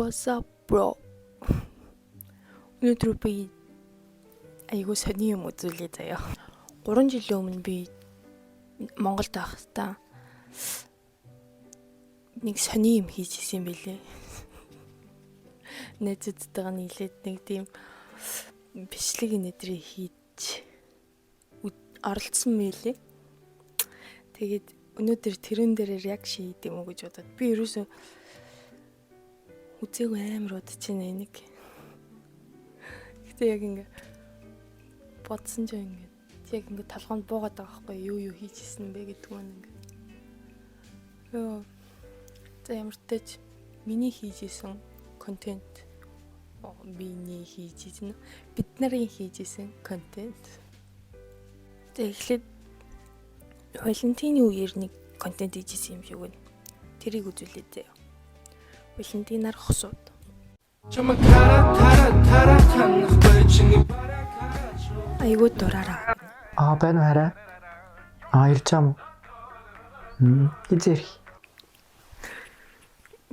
What's up, bro? Өнөөдөр би айгуу сони юм үзүүлээ заяа. 3 жилийн өмнө би Монголд байхдаа нэг сони юм хийж исэн байлээ. Найзуудтайгаа нийлээд нэг тийм бичлэг нэдрийг хийж оролцсон мэлээ. Тэгээд өнөөдөр тэрэн дээр реакшн хийх юм уу гэж бодоод би ерөөсөө үзээгүй амар удчихна энийг. Гэтэ яг ингэ бодсон ч ингэ яг ингэ толгоонд буугаад байгаа байхгүй юу хийж исэн бэ гэдэг нь ингэ. Йоо. За ямар ч тач миний хийж исэн контент миний хийж исэн бид нарын хийж исэн контент. Тэгэхлээр Валентины үеэр нэг контент хийж исэн юм шиг байна. Тэрийг үзүүлээд заяа. Валентинаар хосууд. Айгуу дураараа. Байна хараа. Ирж чам. Изэр.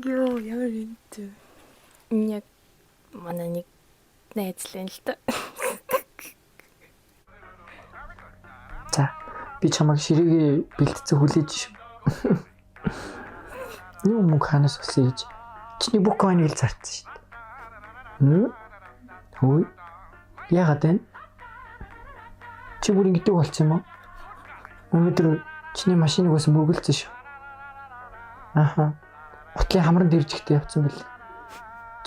Йоо яа энэ. Яг манай нэг найзлаа л та. За би чамайг ширээгээ бэлтцэн хүлээж шүү. Юу мөн ханаас өсөж чиний бүх койныг л зарцсан шүү. Хөөе. Яагаад вэ? Чи бүр ингэдэг болчих юм уу? Өнөөдөр чиний машиныг бас мөргөлцсөн шүү. Аха. Утлын хамран дэржихтэй явцсан бэл.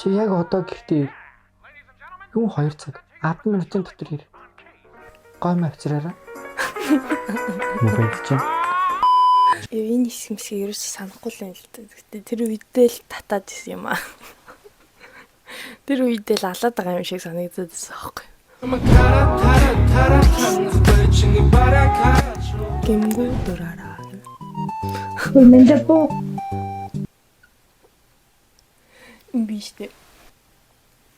Чи яг одоо гэртээ юу 2 цаг 10 минутын дотор ир. Гойм авчираарай. Мөхөд чи. Энэ хэсэг ерөөсөө санахгүй л юм л та. Гэтэ тэр үедээ л татаад исэн юм аа. Тэр үедээ л алаад байгаа юм шиг санагдаад байсан аахгүй. Гэмгүй дураараа. Мэндэпо Биштэй.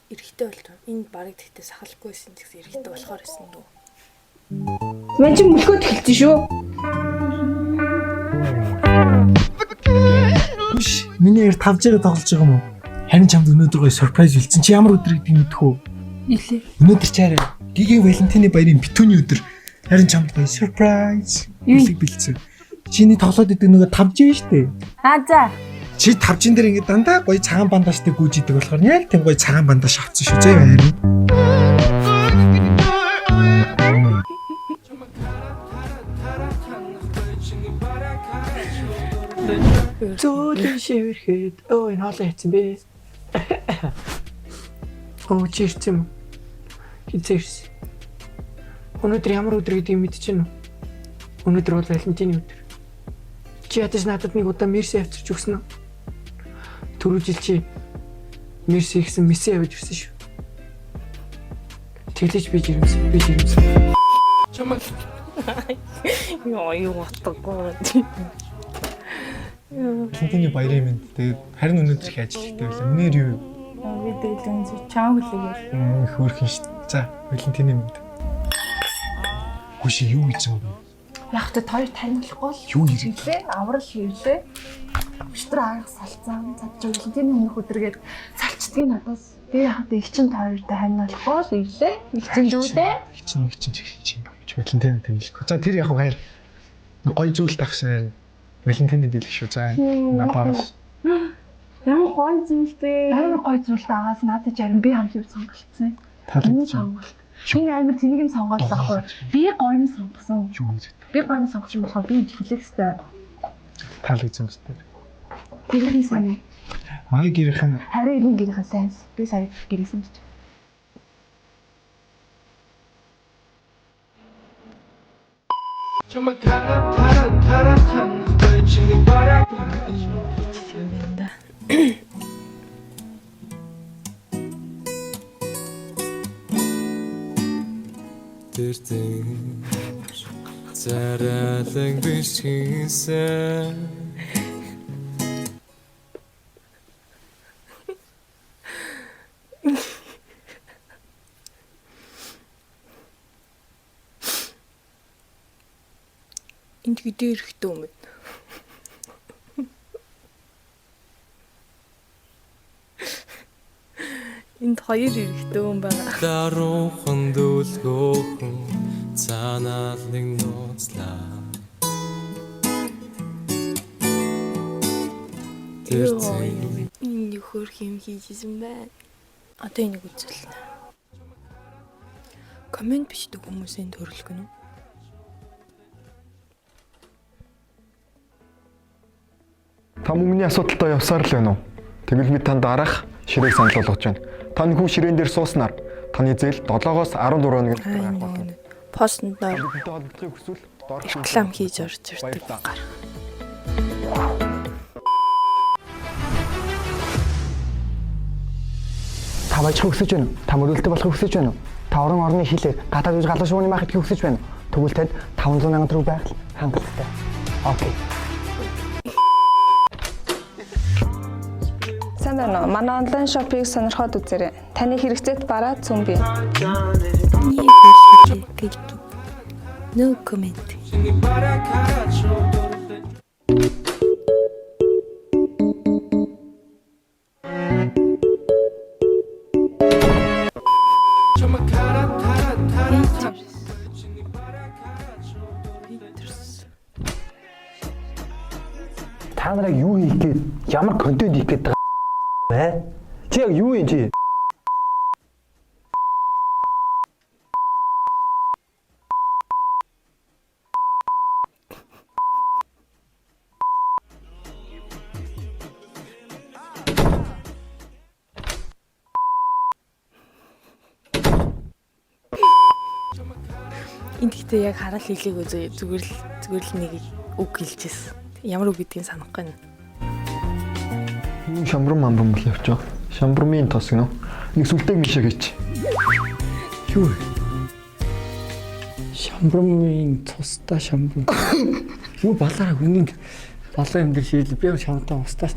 Эрэхтэй болтоо. Энэ барыг тэгтээ сахалахгүй байсан ч гэсэн эрэхтэй болохоор байсан дөө. Мэн чи мөлхөд хэлсэн шүү. Үш, миний яар тавж байгаа тоглож байгаа юм уу? Харин чамд өнөөдөр гоё сюрприз хэлсэн. Чи ямар өдөр гэдгийг мэдэх үү? Илээ. Өнөөдөр чи арай Гигийн Валентины баярын битүүний өдөр. Харин чамд гоё сюрприз бэлдсэн. Чиний тоглоод идэг нөгөө тавж шүү дээ. За. Чи тавжин дээр ингэ дандаа гоё цагаан бандажтай гүйж идэг болохоор яг тийм гоё цагаан бандаж авсан шүү. Зөө харин. Зөөлөн шивэрхэд энэ хоолой хийсэн бэ? Чирчим. Хизээрс. Өнөөдөр ямар өдөр гэдгийг мэдчихэв үү? Өнөөдөр бол Валентины өдөр. Чи ядаж надад нэг удаа мерси авчирч өгсөн үү? Түрүү жил чи мерси гэсэн месси авч ирсэн шүү. Тэглэж би жирэмсэн. Яа юу утгагүй. Валентины баярын минь. Тэгээд харин өнөөдөр их ажилттай байлаа. Үнээр юу? Би дэглэн чам хүлээгээл. Хөөрхөн шүү. За, Валентины минь. Хүши юу хийж байгаа вэ? Яг та хоёр танилцахгүй л Юу ирэх? хэлээ. Аврал хийлээ. Өчтөр арга салцсан. За Валентины өмнөх өдргээд салцдгийг надаас би хаад их чин хоёртой танилцахгүй л хэлээ. Их чин дүүдээ. Их чин чи Валентины танилцгүй. За тэр яг хайр гоё зүйл тагшаа. Валентины дэлгэх шүү. За напаас. Ямар гоё зүйлтэй. Амар гоё зүйл байгаас надад жарин би хамт юу сонголцсон. Таалагдсан. Сонголт. Би амар цэнийг нь сонгоод байхгүй. Би гоё нь сонгосон. Юу вэ? Би гоё нь сонгосон болохоор би хэлэхстэй. Таалагдсан юм. Гэрийн сайн. Гэрийнхэн Харин энэ гэрийн сайн. Би сая гэрээсэн ч. Тэртэн царайлаг биш хийсэн Энд гэдэг эрэхтэй юм. Энд хоёр эрэгтэй хүн байгаа. Даруухан дүүлгөөхөн цаанаар нэг нууцлаа. Тэр цэг Энэ нөхөр юм хийжсэн байна. Одоо энийг үзүүлнэ. Комент бичдэг хүмүүсийн төрөлх нь үү? Та мөнгөний асуудалтай явсаар л байна уу? Тэгвэл би танд дараах ширээг санал болгож байна. Та нөхөн ширээн дээр сууснаар таны зээл 7-оос 14 хоногийн дотор гарах болно. Постнд доор Бидэнтэй холбогдлохыг хүсвэл доор реклам хийж орж ирдэг гар. Та баяжхыг хүсэж байна уу? Та мөрөлдөө болохыг хүсэж байна уу? Та орон орны хилээр гадаад үз галуу шууны мах идэхийг хүсэж байна уу? Тэгвэл танд 500,000 төгрөг байх хангалттай. Окей. Сайн байна уу? Манай онлайн шопыг сонирхоод үзээрэй. Таны хэрэгцээт бараа цөм бий. No comment. Та нарыг юу хийх гээд ямар контент хийх гээд байгаа бэ? Чи яг юу юм чи? Энд гэхдээ яг хараал хэлээг үзээ зүгээр л нэг үг хэлчихсэн. Ямар үг гэдгийг санахгүй байна. шамбрам амбам л явчих. Шамбрамын тос гэнэ. Нэг сүлтээг мишээ гэж. Юу? Шамбрамын цустай шамбрам. Юу балаараа хүний балаа юм дээр шийдэл би шамтаа устаа.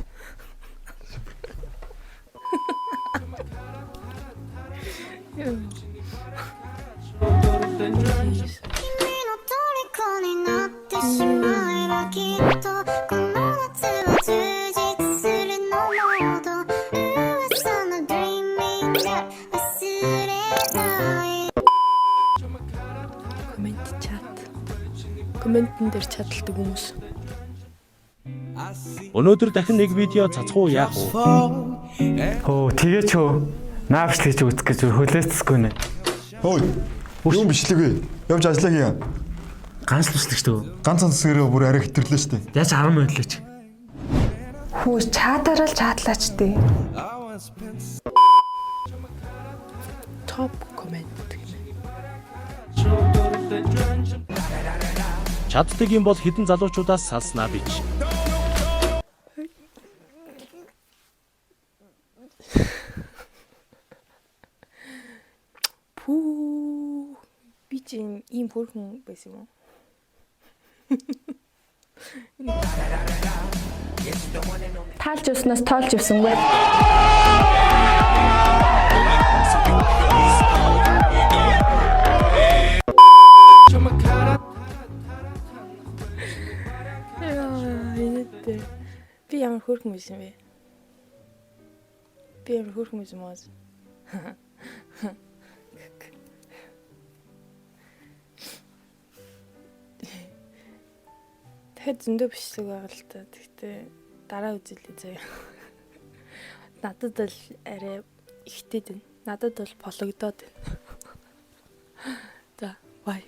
Комментэн дээр чадалдаг хүмүүс. Өнөөдөр дахин нэг видео цацхуу яах вэ? Оо тэгээ ч хөө. Наавч гэж үзэх гэж хөлөөцсөхгүй нэ. Хөөе. Юу бичлэг вэ? Явж ажиллаа хийе. Ганц л үслэг шүү. Ганц цансгэрээ бүр арай хэтэрлээ штэ. Яаж 10 минут л ч. Хүү чатаараа л чатлаач дээ. Топ коммент. Чаддаг юм бол хідэн залуучуудаас салснаа бич. Пүү. Би чинь ийм хөрхөн байсан юм уу? Таалж өснөөс тоолж өсөнгөө. Би ямар хөрхөн байсан бэ? Би ямар хөрхөн байсан маа. Тэгэхэд зөндөө бичлэг байгаа л та. Тэгтээ дараа үзэлээ заяа. Надад бол арай ихтэй дээ. Надад бол пологдоод байна. За, бай.